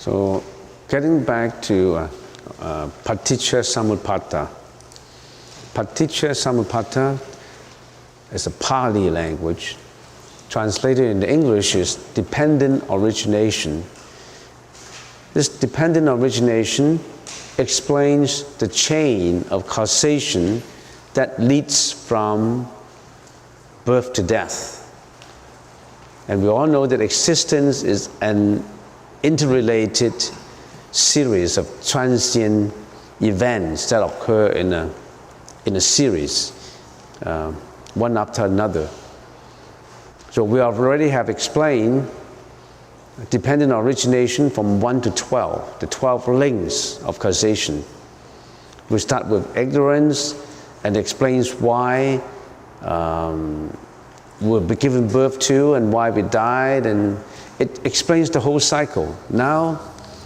So, getting back to Paticca Samuppada. Paticca Samuppada is a Pali language. Translated into English is dependent origination. This dependent origination explains the chain of causation that leads from birth to death. And we all know that existence is an interrelated series of transient events that occur in a series, one after another. So we already have explained dependent origination from 1 to 12, the 12 links of causation. We start with ignorance and explains why we're given birth to and why we died, and it explains the whole cycle. Now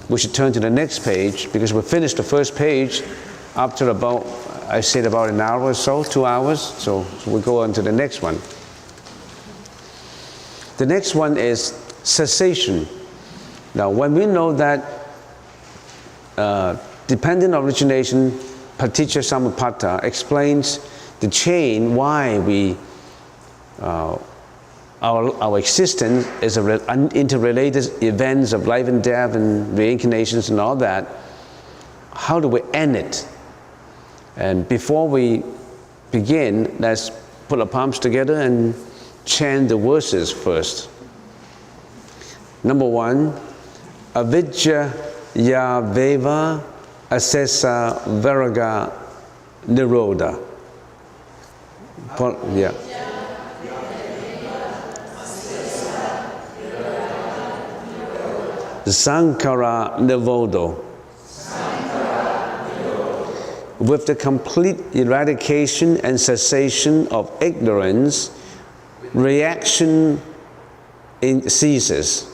we should turn to the next page because we finished the first page after about, I said about an hour or so, 2 hours, so we'll go on to the next one. The next one is cessation. Now, when we know that dependent origination, Paticca Samuppada, explains the chain why we, our existence is interrelated events of life and death and reincarnations and all that. How do we end it? And before we begin, let's put our palms together and chant the verses first. Number 1, Avidya ya veva asesa varaga nirodha. Yeah. Sankara nivodo. With the complete eradication and cessation of ignorance, reaction ceases.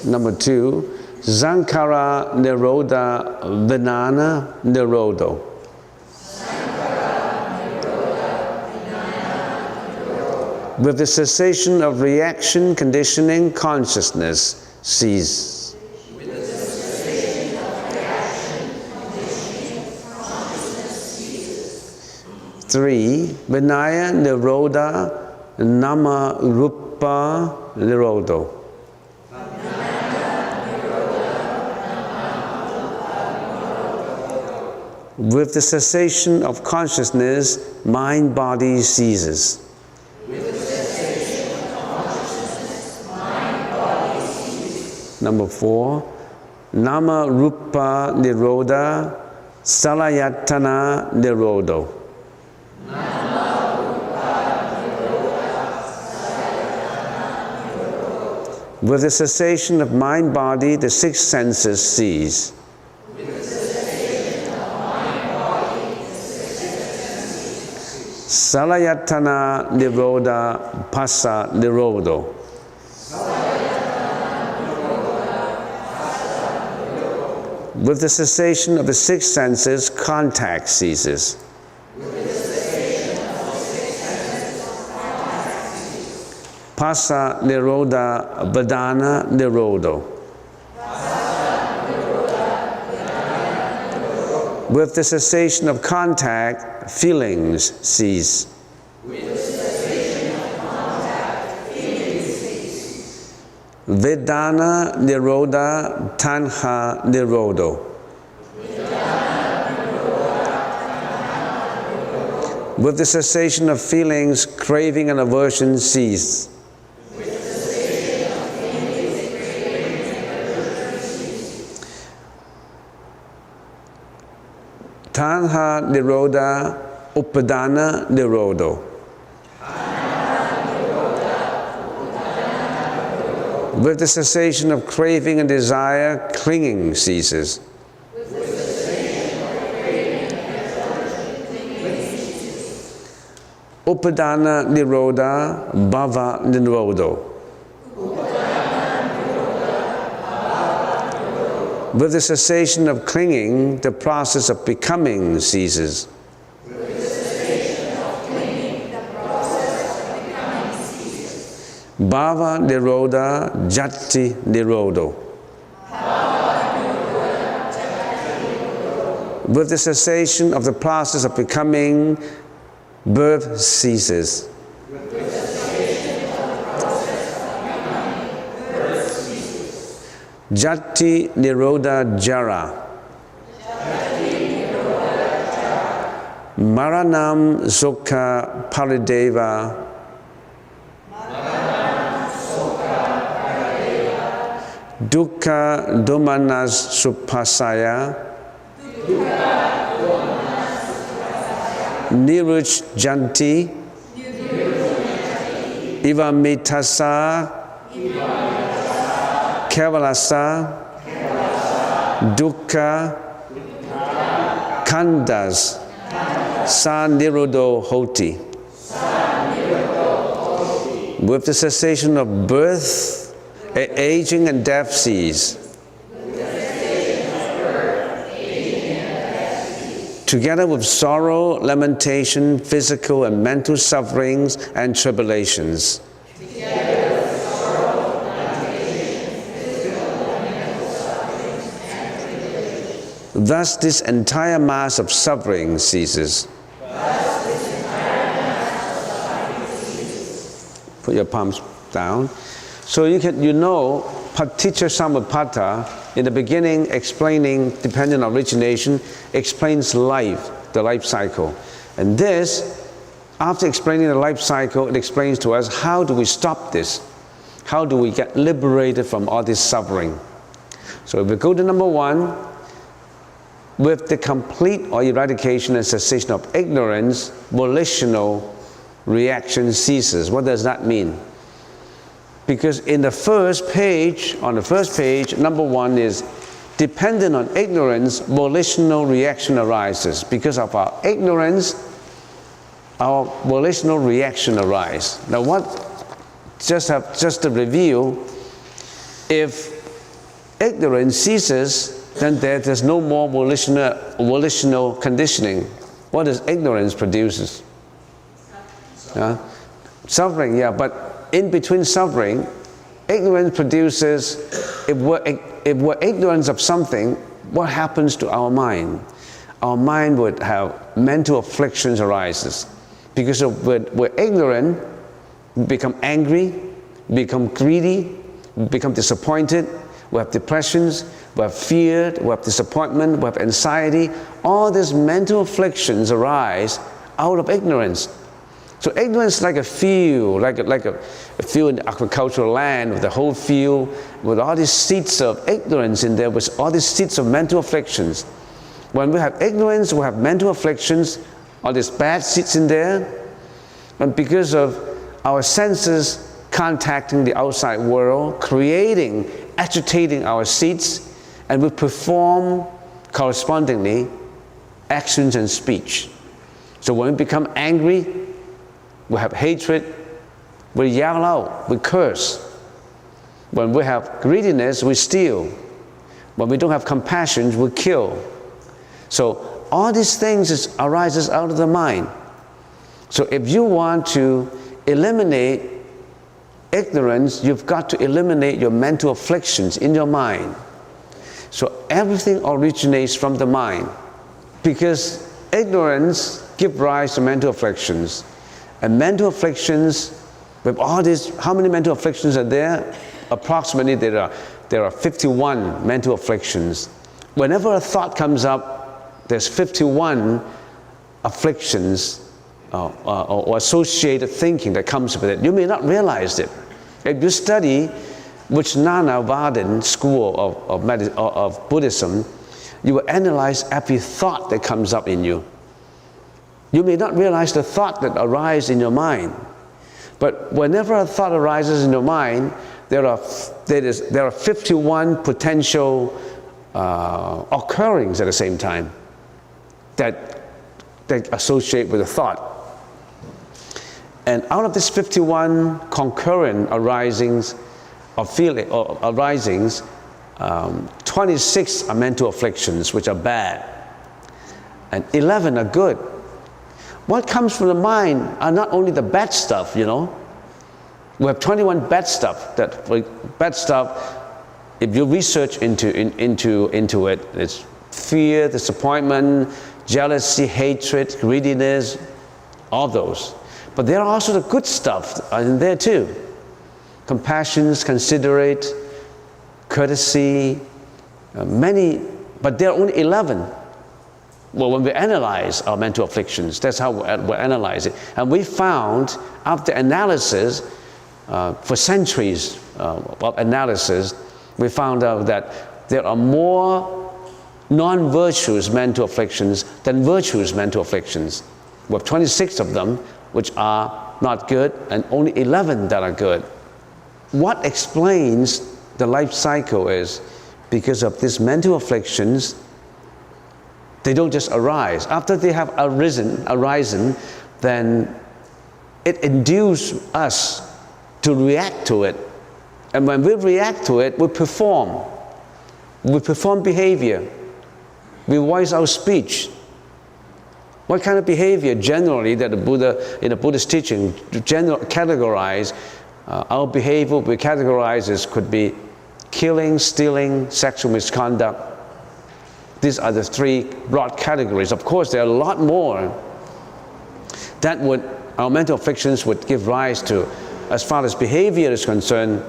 Number 2, Sankara nirodha vinana nirodo. With the cessation of reaction, conditioning, consciousness cease. 3, Vinaya nirodha nama rupa nirodo. With the cessation of consciousness, mind-body ceases. Number 4, Nama Rupa Nirodha Salayatana Nirodo. With the cessation of mind-body, the 6 senses cease. Salayatana Nirodha Passa Nirodo. With the cessation of the 6 senses, contact ceases. Passa nirodha vedana nirodo. With the cessation of contact, feelings cease. Vedana nirodha tanha nirodo. With the cessation of feelings, craving and aversion cease. Tanha nirodha upadana nirodo. With the cessation of craving and desire, clinging ceases. Upadana nirodha bhava nirodo. With the cessation of clinging, the process of becoming ceases. Bhava Nirodha Jati Nirodho. With the cessation of the process of becoming, birth ceases. Jati Nirodha Jara. Maranam Sukha Parideva. Dukkha Domanas Supasaya. Niruch Janti. Ivamitasa. Kevalasa. Dukkha. Kandas. Sa Nirodho Hoti. With the cessation of birth, aging and death cease. Together with sorrow, lamentation, physical and mental sufferings and tribulations. Thus this entire mass of suffering ceases. Put your palms down. So you know, Paticca Samuppada, in the beginning explaining dependent origination, explains life, the life cycle. And this, after explaining the life cycle, it explains to us how do we stop this? How do we get liberated from all this suffering? So if we go to number 1, with the complete or eradication and cessation of ignorance, volitional reaction ceases. What does that mean? Because in the first page, on the first page, number 1 is dependent on ignorance, volitional reaction arises. Because of our ignorance, our volitional reaction arises. Now just to review, if ignorance ceases, then there's no more volitional conditioning. What does ignorance produces? Suffering, yeah, but in between suffering, ignorance produces, if we're ignorant of something, what happens to our mind? Our mind would have mental afflictions arises. Because we're ignorant, we become angry, become greedy, become disappointed, we have depressions, we have fear, we have disappointment, we have anxiety. All these mental afflictions arise out of ignorance. So ignorance is like a field, like a field in the agricultural land, with the whole field, with all these seeds of ignorance in there, with all these seeds of mental afflictions. When we have ignorance, we have mental afflictions, all these bad seeds in there, and because of our senses contacting the outside world, agitating our seeds, and we perform correspondingly actions and speech. So when we become angry, we have hatred, we yell out, we curse. When we have greediness, we steal. When we don't have compassion, we kill. So all these things arises out of the mind. So if you want to eliminate ignorance, you've got to eliminate your mental afflictions in your mind. So everything originates from the mind, because ignorance gives rise to mental afflictions. And mental afflictions, with all these, how many mental afflictions are there? Approximately there are 51 mental afflictions. Whenever a thought comes up, there's 51 afflictions or associated thinking that comes with it. You may not realize it. If you study Vajrayana school of Buddhism, you will analyze every thought that comes up in you. You may not realize the thought that arises in your mind. But whenever a thought arises in your mind, there are 51 potential occurrings at the same time that associate with the thought. And out of this 51 concurrent arisings of feeling or arisings, 26 are mental afflictions, which are bad, and 11 are good. What comes from the mind are not only the bad stuff, We have 21 bad stuff. Bad stuff, if you research into it, it's fear, disappointment, jealousy, hatred, greediness, all those. But there are also the good stuff in there too. Compassion, considerate, courtesy, many, but there are only 11. Well, when we analyze our mental afflictions, that's how we analyze it. And we found, after analysis, for centuries of analysis, we found out that there are more non-virtuous mental afflictions than virtuous mental afflictions. We have 26 of them, which are not good, and only 11 that are good. What explains the life cycle is because of these mental afflictions, they don't just arise. After they have arisen, then it induces us to react to it. And when we react to it, we perform. We perform behavior. We voice our speech. What kind of behavior generally that the Buddha, in the Buddhist teaching, categorize our behavior, we categorize as could be killing, stealing, sexual misconduct. These are the three broad categories. Of course, there are a lot more that our mental afflictions would give rise to. As far as behavior is concerned,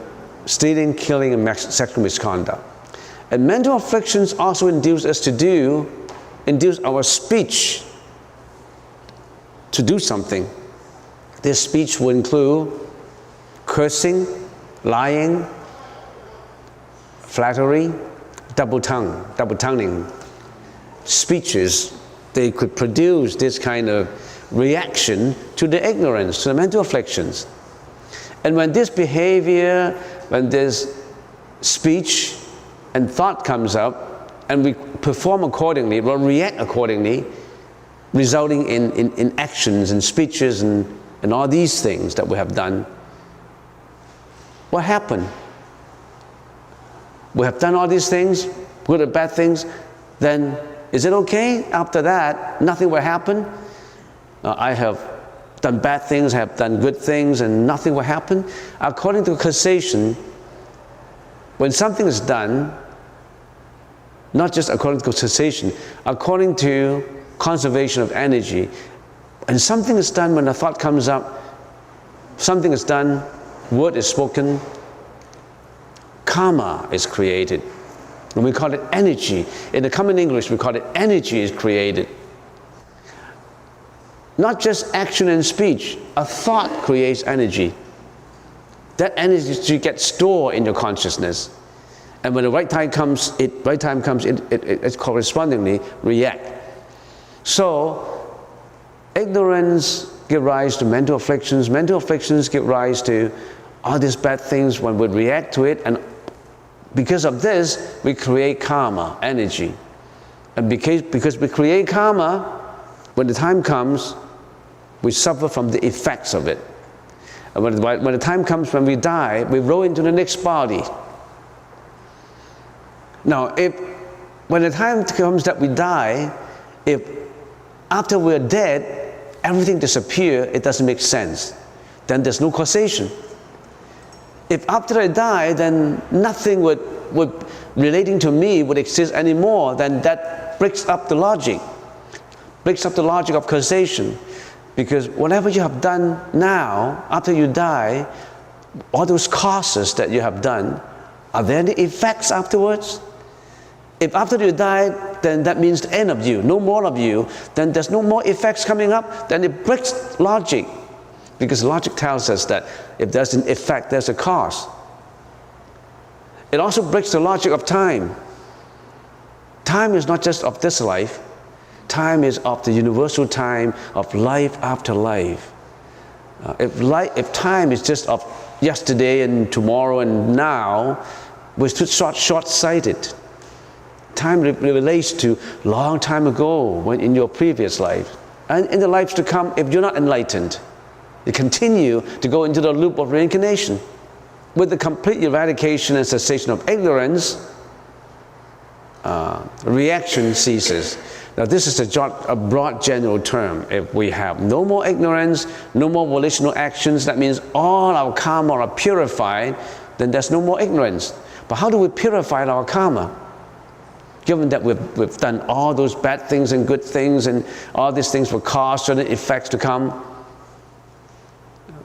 stealing, killing, and sexual misconduct. And mental afflictions also induce our speech to do something. This speech will include cursing, lying, flattery, double-tonguing. Speeches, they could produce this kind of reaction to the ignorance, to the mental afflictions. And when this behavior, when this speech and thought comes up, and we perform accordingly, or react accordingly, resulting in actions and speeches and all these things that we have done, what happened? We have done all these things, good or bad things, then is it okay? After that, nothing will happen? I have done bad things, I have done good things, and nothing will happen? According to causation, when something is done, not just according to causation, according to conservation of energy, and something is done when a thought comes up, something is done, word is spoken, karma is created. And we call it energy. In the common English, we call it energy is created. Not just action and speech. A thought creates energy. That energy gets stored in your consciousness. And when the right time comes, it correspondingly react. So, ignorance gives rise to mental afflictions. Mental afflictions give rise to all these bad things when we react to it. And because of this, we create karma, energy. And because we create karma, when the time comes, we suffer from the effects of it. And when the time comes when we die, we roll into the next body. Now, when the time comes that we die, if after we're dead, everything disappears, it doesn't make sense. Then there's no causation. If after I die, then nothing would relating to me would exist anymore, then that breaks up the logic. Breaks up the logic of causation. Because whatever you have done now, after you die, all those causes that you have done, are there any effects afterwards? If after you die, then that means the end of you, no more of you, then there's no more effects coming up, then it breaks logic. Because logic tells us that if there's an effect, there's a cause. It also breaks the logic of time. Time is not just of this life. Time is of the universal time of life after life. If time is just of yesterday and tomorrow and now, we're short-sighted. Time relates to long time ago, when in your previous life. And in the lives to come, if you're not enlightened, you continue to go into the loop of reincarnation. With the complete eradication and cessation of ignorance, reaction ceases. Now this is a broad general term. If we have no more ignorance, no more volitional actions, that means all our karma are purified, then there's no more ignorance. But how do we purify our karma? Given that we've done all those bad things and good things, and all these things will cause certain effects to come.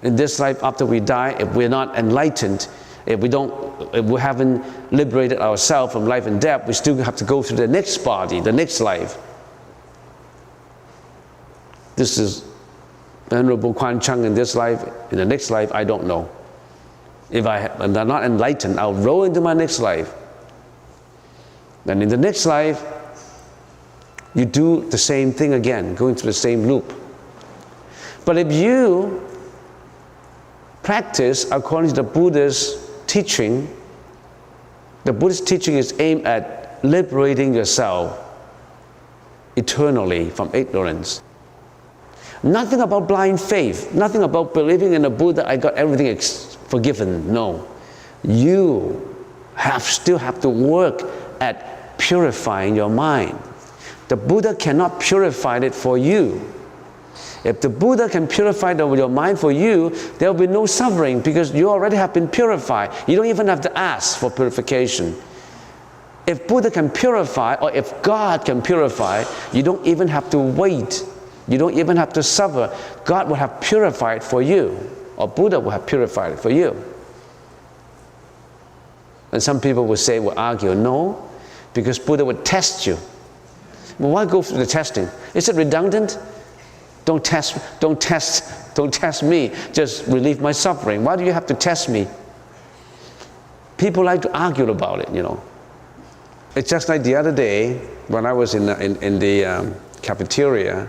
In this life, after we die, if we're not enlightened, if we haven't liberated ourselves from life and death, we still have to go through the next body, the next life. This is Venerable Guan Cheng in this life. In the next life, I don't know. If I'm not enlightened, I'll roll into my next life. And in the next life, you do the same thing again, going through the same loop. But if you practice according to the Buddha's teaching, the Buddhist teaching is aimed at liberating yourself eternally from ignorance. Nothing about blind faith, nothing about believing in the Buddha, I got everything forgiven. No. You still have to work at purifying your mind. The Buddha cannot purify it for you. If the Buddha can purify your mind for you, there will be no suffering because you already have been purified. You don't even have to ask for purification. If Buddha can purify, or if God can purify, you don't even have to wait. You don't even have to suffer. God will have purified for you, or Buddha will have purified it for you. And some people will argue, no, because Buddha would test you. Well, why go through the testing? Is it redundant? Don't test me, just relieve my suffering. Why do you have to test me? People like to argue about it, you know. It's just like the other day when I was in the cafeteria.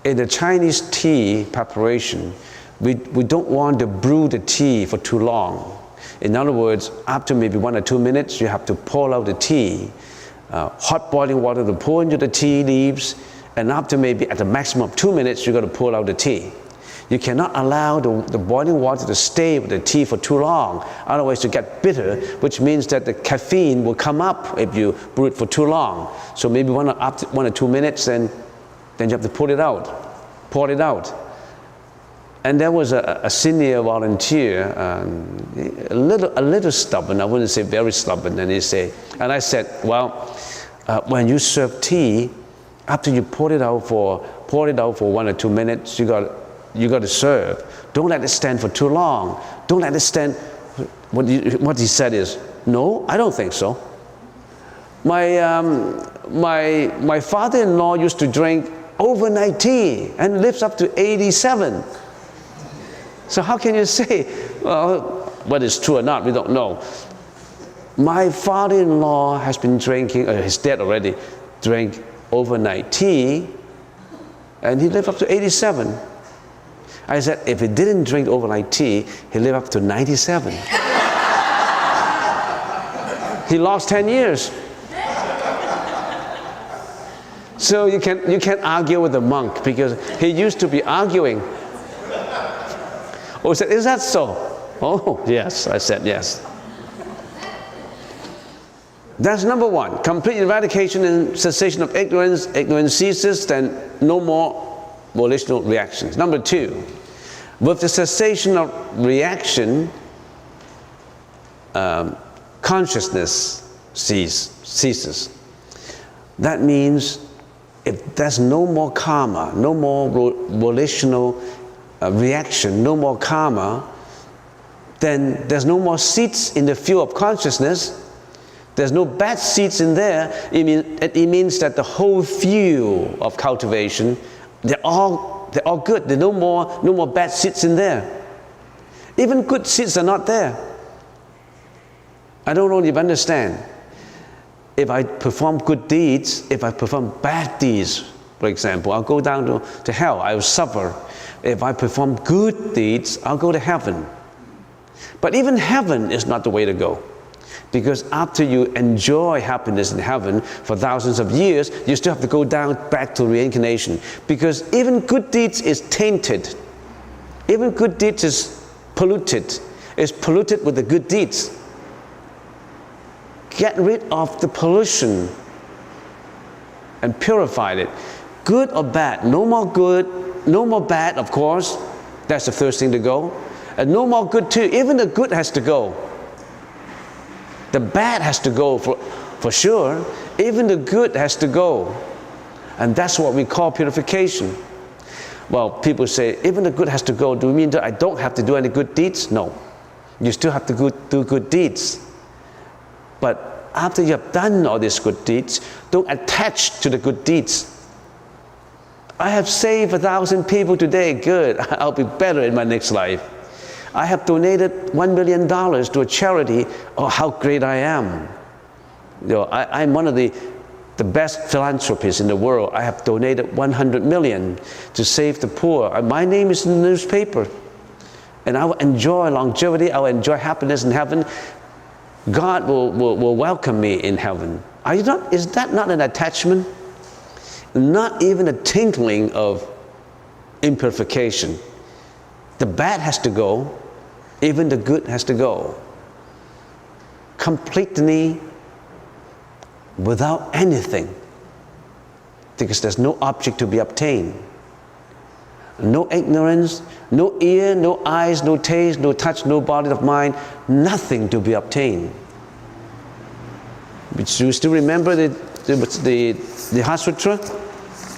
In the Chinese tea preparation, we don't want to brew the tea for too long. In other words, after maybe 1 or 2 minutes, you have to pour out the tea. Hot boiling water to pour into the tea leaves, and after maybe at the maximum of 2 minutes, you're going to pour out the tea. You cannot allow the boiling water to stay with the tea for too long, otherwise you get bitter, which means that the caffeine will come up if you brew it for too long. So maybe after 1 or 2 minutes, then you have to pour it out. And there was a senior volunteer, a little stubborn, I wouldn't say very stubborn, and I said, well, when you serve tea, after you pour it out for 1 or 2 minutes, you got to serve. Don't let it stand for too long. Don't let it stand. What he said is, no, I don't think so. My father-in-law used to drink overnight tea and lives up to 87. So how can you say, well, whether it's true or not, we don't know. My father-in-law has been drinking, he's dead already, drank overnight tea, and he lived up to 87. I said, if he didn't drink overnight tea, he lived up to 97. He lost 10 years. So you can't argue with the monk because he used to be arguing. Oh, he said, is that so? Oh, yes. I said, yes. That's number one. Complete eradication and cessation of ignorance. Ignorance ceases, then no more volitional reactions. Number two, with the cessation of reaction, consciousness ceases. That means if there's no more karma, no more volitional reaction, no more karma, then there's no more seeds in the field of consciousness. There's no bad seeds in there. It means that the whole field of cultivation, they're all good. There's no more bad seeds in there. Even good seeds are not there. I don't know if you understand. If I perform good deeds, if I perform bad deeds, for example, I'll go down to hell. I will suffer. If I perform good deeds, I'll go to heaven. But even heaven is not the way to go. Because after you enjoy happiness in heaven for thousands of years, you still have to go down back to reincarnation. Because even good deeds is tainted. Even good deeds is polluted. It's polluted with the good deeds. Get rid of the pollution and purified it. Good or bad, no more good, no more bad, of course. That's the first thing to go. And no more good too. Even the good has to go. The bad has to go for sure. Even the good has to go. And that's what we call purification. Well, people say, even the good has to go. Do you mean that I don't have to do any good deeds? No. You still have to do good deeds. But after you have done all these good deeds, don't attach to the good deeds. I have saved 1,000 people today. Good. I'll be better in my next life. I have donated $1 million to a charity. Oh, how great I am. You know, I'm one of the best philanthropists in the world. I have donated 100 million to save the poor. My name is in the newspaper. And I will enjoy longevity. I will enjoy happiness in heaven. God will welcome me in heaven. Is that not an attachment? Not even a tinkling of imperfection. The bad has to go. Even the good has to go. Completely without anything. Because there's no object to be obtained. No ignorance, no ear, no eyes, no taste, no touch, no body of mind, nothing to be obtained. Do you still remember the Heart Sutra?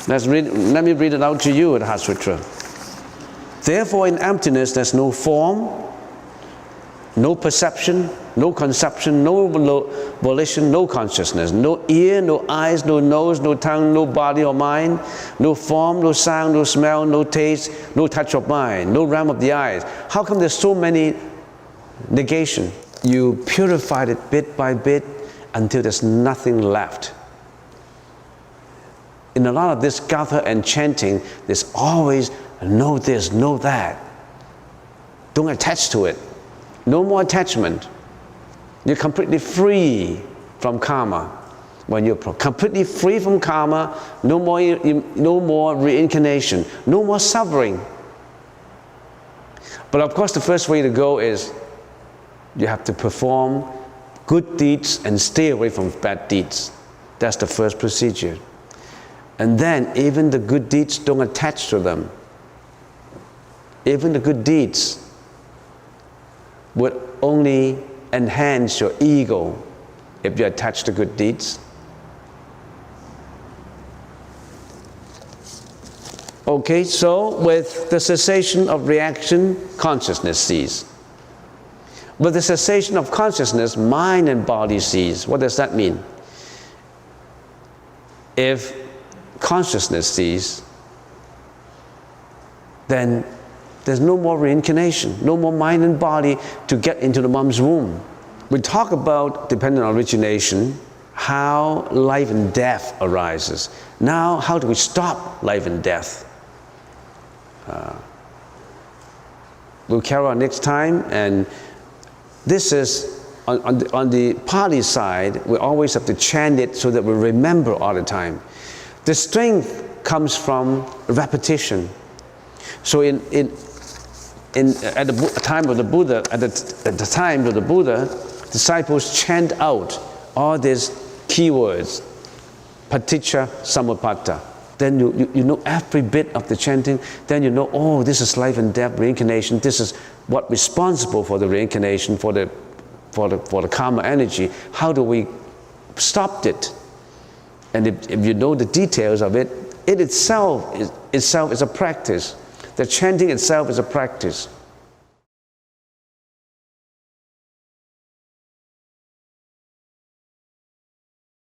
Let me read it out to you, the Heart Sutra. Therefore, in emptiness, there's no form, no perception, no conception, no volition, no consciousness, no ear, no eyes, no nose, no tongue, no body or mind, no form, no sound, no smell, no taste, no touch of mind, no realm of the eyes. How come there's so many negation? You purified it bit by bit until there's nothing left. In a lot of this gather and chanting, there's always know this, know that. Don't attach to it. No more attachment. You're completely free from karma. When you're completely free from karma, no more reincarnation, no more suffering. But of course, the first way to go is you have to perform good deeds and stay away from bad deeds. That's the first procedure. And then even the good deeds, don't attach to them. Even the good deeds would only enhance your ego if you attach to good deeds. Okay, so with the cessation of reaction, consciousness ceases. With the cessation of consciousness, mind and body cease. What does that mean? If consciousness ceases, then there's no more reincarnation, no more mind and body to get into the mom's womb. We talk about, depending on origination, how life and death arises. Now, how do we stop life and death? We'll carry on next time, and this is, on the Pali side, we always have to chant it so that we remember all the time. The strength comes from repetition. So at the time of the Buddha, at the time of the Buddha, disciples chant out all these keywords, paticca samuppatta. Then you know every bit of the chanting. Then you know, oh, this is life and death, reincarnation. This is what responsible for the reincarnation, for the karma energy. How do we stop it? And if you know the details of it, it itself is a practice. The chanting itself is a practice.